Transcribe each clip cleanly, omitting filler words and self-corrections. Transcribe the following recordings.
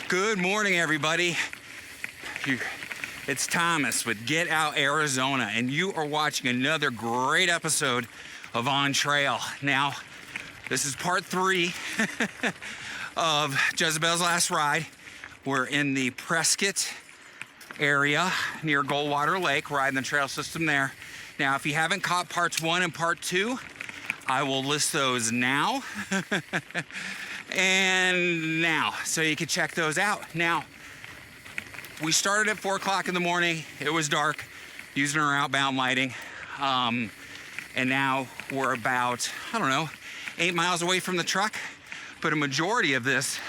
Good morning, everybody. It's Thomas with Get Out Arizona, and you are watching another great episode of On Trail. Now, this is part 3 of Jezebel's last ride. We're in the Prescott area near Goldwater Lake, riding the trail system there. Now, if you haven't caught parts 1 and part 2, I will list those now. And now, so you can check those out. Now, we started at 4 o'clock in the morning. It was dark, using our outbound lighting. And now we're about, 8 miles away from the truck. But a majority of this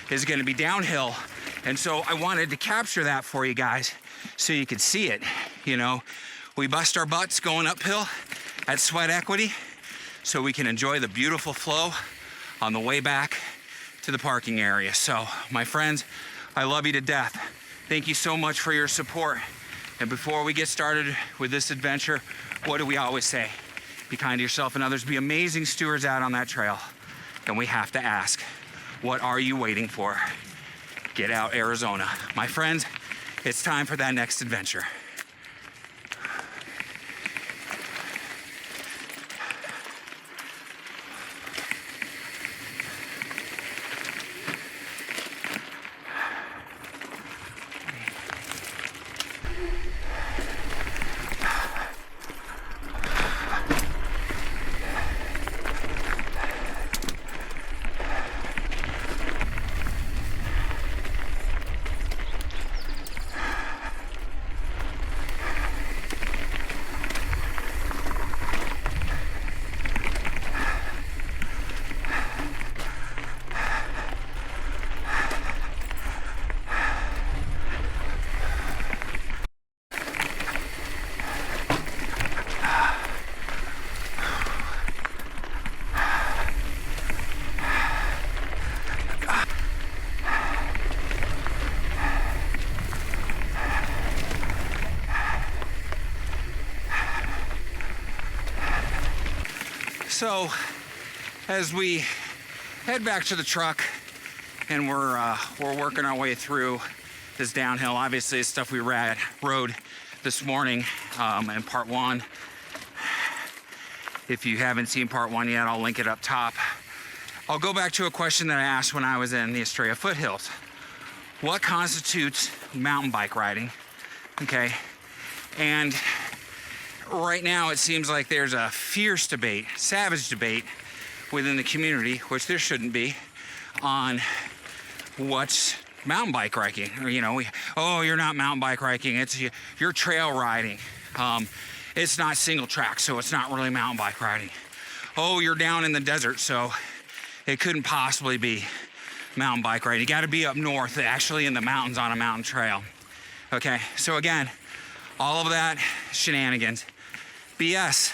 is gonna be downhill. And so I wanted to capture that for you guys so you could see it. You know, we bust our butts going uphill at Sweat Equity so we can enjoy the beautiful flow on the way back to the parking area. So, my friends, I love you to death. Thank you so much for your support. And before we get started with this adventure, what do we always say? Be kind to yourself and others. Be amazing stewards out on that trail. And we have to ask, what are you waiting for? Get out, Arizona. My friends, it's time for that next adventure. So, as we head back to the truck and we're working our way through this downhill, obviously it's stuff we rode this morning in part 1. If you haven't seen part 1 yet, I'll link it up top. I'll go back to a question that I asked when I was in the Estrella foothills. What constitutes mountain bike riding? Okay, and right now, it seems like there's a fierce debate, savage debate within the community, which there shouldn't be, on what's mountain bike riding. Or, you're not mountain bike riding, you're trail riding. It's not single track, so it's not really mountain bike riding. Oh, you're down in the desert, so it couldn't possibly be mountain bike riding. You gotta be up north, actually in the mountains on a mountain trail. Okay, so again, all of that shenanigans. BS.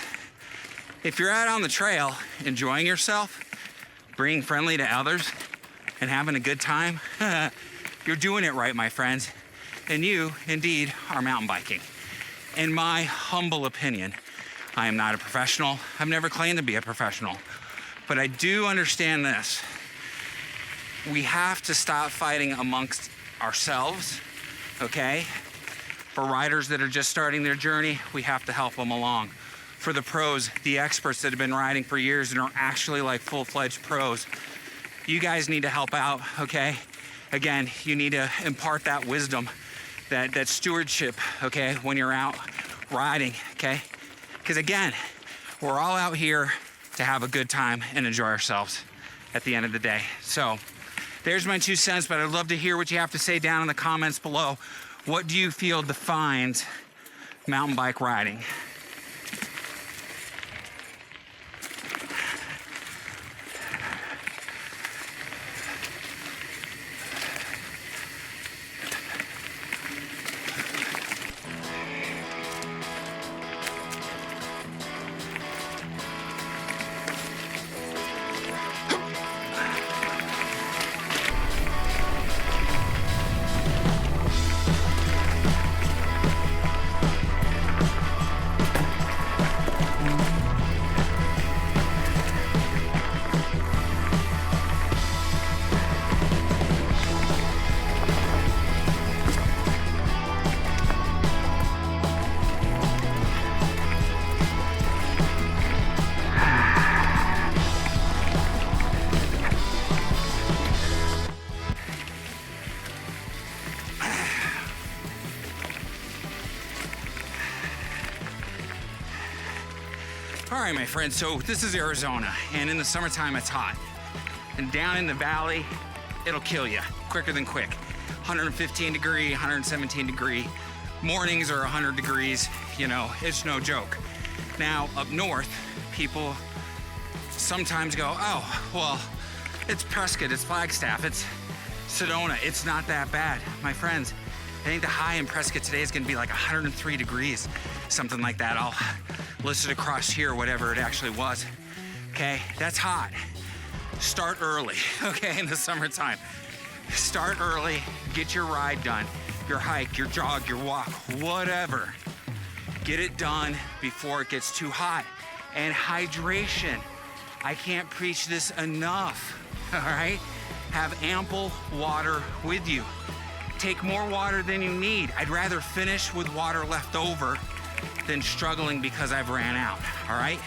If you're out on the trail enjoying yourself, being friendly to others, and having a good time, you're doing it right, my friends. And you, indeed, are mountain biking. In my humble opinion, I am not a professional. I've never claimed to be a professional. But I do understand this. We have to stop fighting amongst ourselves, okay? For riders that are just starting their journey, we have to help them along. For the pros, the experts that have been riding for years and are actually like full-fledged pros, you guys need to help out, okay? Again, you need to impart that wisdom, that stewardship, okay, when you're out riding, okay? Because again, we're all out here to have a good time and enjoy ourselves at the end of the day. So there's my 2 cents, but I'd love to hear what you have to say down in the comments below. What do you feel defines mountain bike riding? right, my friends, so this is Arizona, and in the summertime it's hot. And down in the valley, it'll kill you quicker than quick. 115 degree, 117 degree. Mornings are 100 degrees, you know, it's no joke. Now, up north, people sometimes go, oh, well, it's Prescott, it's Flagstaff, it's Sedona, it's not that bad. My friends, I think the high in Prescott today is gonna be like 103 degrees, something like that. I'll list it across here, whatever it actually was. Okay, that's hot. Start early, okay, in the summertime. Start early, get your ride done, your hike, your jog, your walk, whatever. Get it done before it gets too hot. And hydration, I can't preach this enough, all right? Have ample water with you. Take more water than you need. I'd rather finish with water left over than struggling because I've ran out, all right?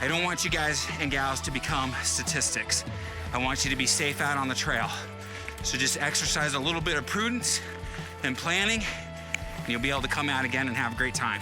I don't want you guys and gals to become statistics. I want you to be safe out on the trail. So just exercise a little bit of prudence and planning, and you'll be able to come out again and have a great time.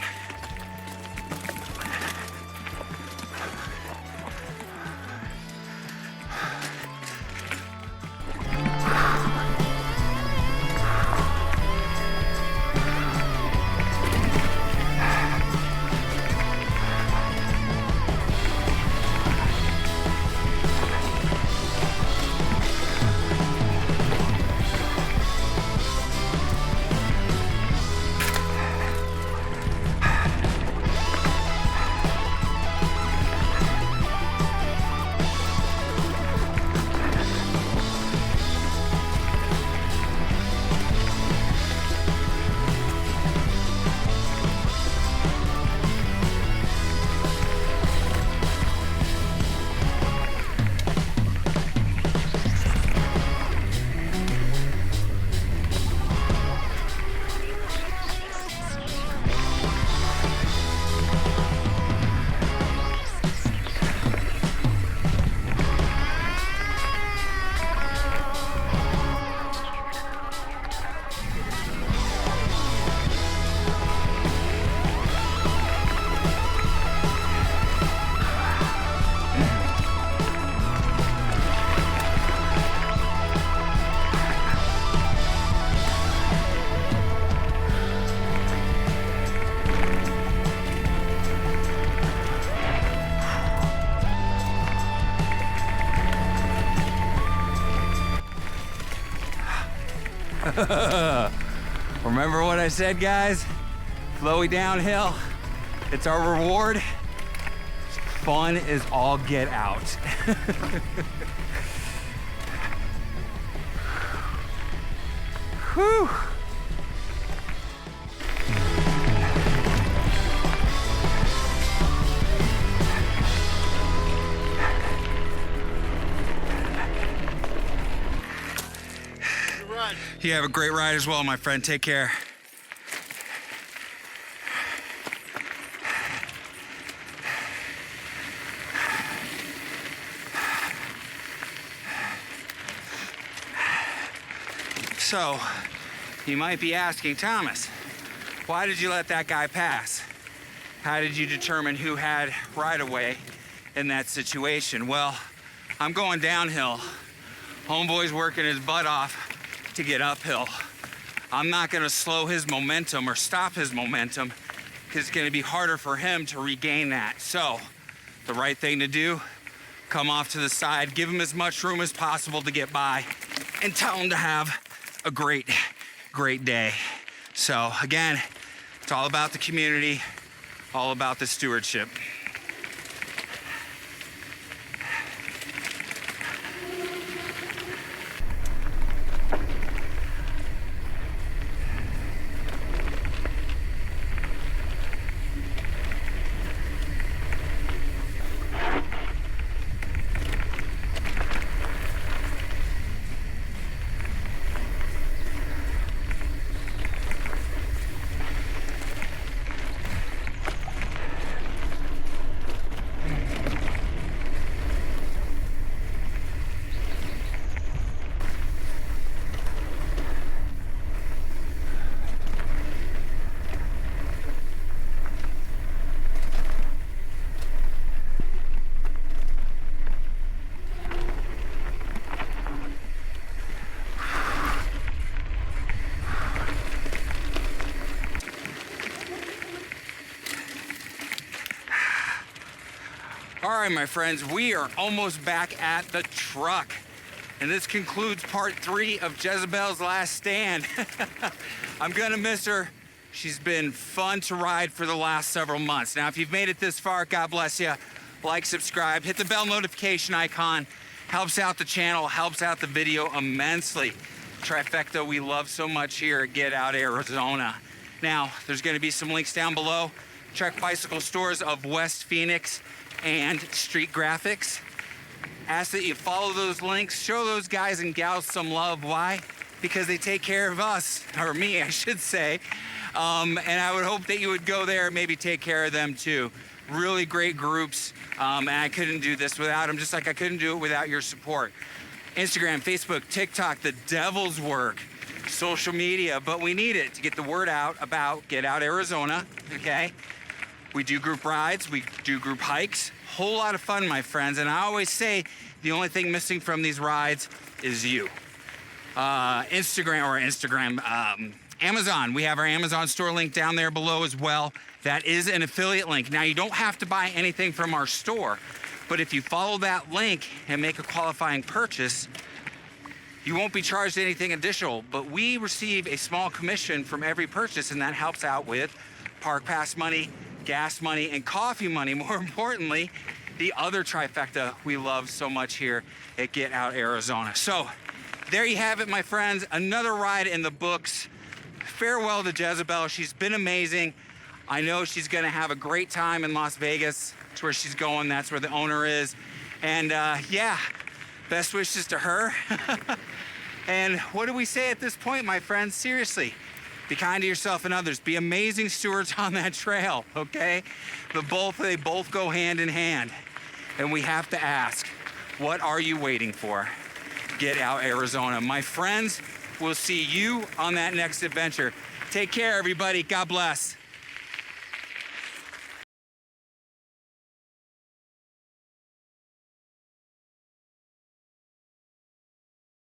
Remember what I said, guys? Flowy downhill, it's our reward. Fun is all get out. Whew. You have a great ride as well, my friend. Take care. So, you might be asking, Thomas, why did you let that guy pass? How did you determine who had right-of-way in that situation? Well, I'm going downhill. Homeboy's working his butt off to get uphill. I'm not gonna slow his momentum or stop his momentum because it's gonna be harder for him to regain that. So, the right thing to do, come off to the side, give him as much room as possible to get by, and tell him to have a great, great day. So again, it's all about the community, all about the stewardship. All right, my friends, we are almost back at the truck. And this concludes part 3 of Jezebel's last stand. I'm gonna miss her. She's been fun to ride for the last several months. Now, if you've made it this far, God bless you. Like, subscribe, hit the bell notification icon. Helps out the channel, helps out the video immensely. Trifecta we love so much here at Get Out Arizona. Now, there's gonna be some links down below. Trek Bicycle Stores of West Phoenix and Street Graphics. Ask that you follow those links, show those guys and gals some love. Why? Because they take care of us, or me, I should say. And I would hope that you would go there and maybe take care of them too. Really great groups, and I couldn't do this without them, just like I couldn't do it without your support. Instagram, Facebook, TikTok, the devil's work, social media, but we need it to get the word out about Get Out Arizona, okay? We do group rides, we do group hikes, whole lot of fun, my friends, and I always say the only thing missing from these rides is you. Amazon, we have our Amazon store link down there below as well. That is an affiliate link. Now, you don't have to buy anything from our store, but if you follow that link and make a qualifying purchase, you won't be charged anything additional, but we receive a small commission from every purchase, and that helps out with park pass money, gas money, and coffee money. More importantly, the other trifecta we love so much here at Get Out Arizona. So there you have it, my friends. Another ride in the books. Farewell to Jezebel. She's been amazing. I know she's gonna have a great time in Las Vegas. That's where she's going. That's where the owner is. And yeah, best wishes to her. And what do we say at this point, my friends? Seriously, be kind to yourself and others. Be amazing stewards on that trail, okay? They both go hand in hand. And we have to ask, what are you waiting for? Get Out Arizona. My friends, we'll see you on that next adventure. Take care, everybody. God bless.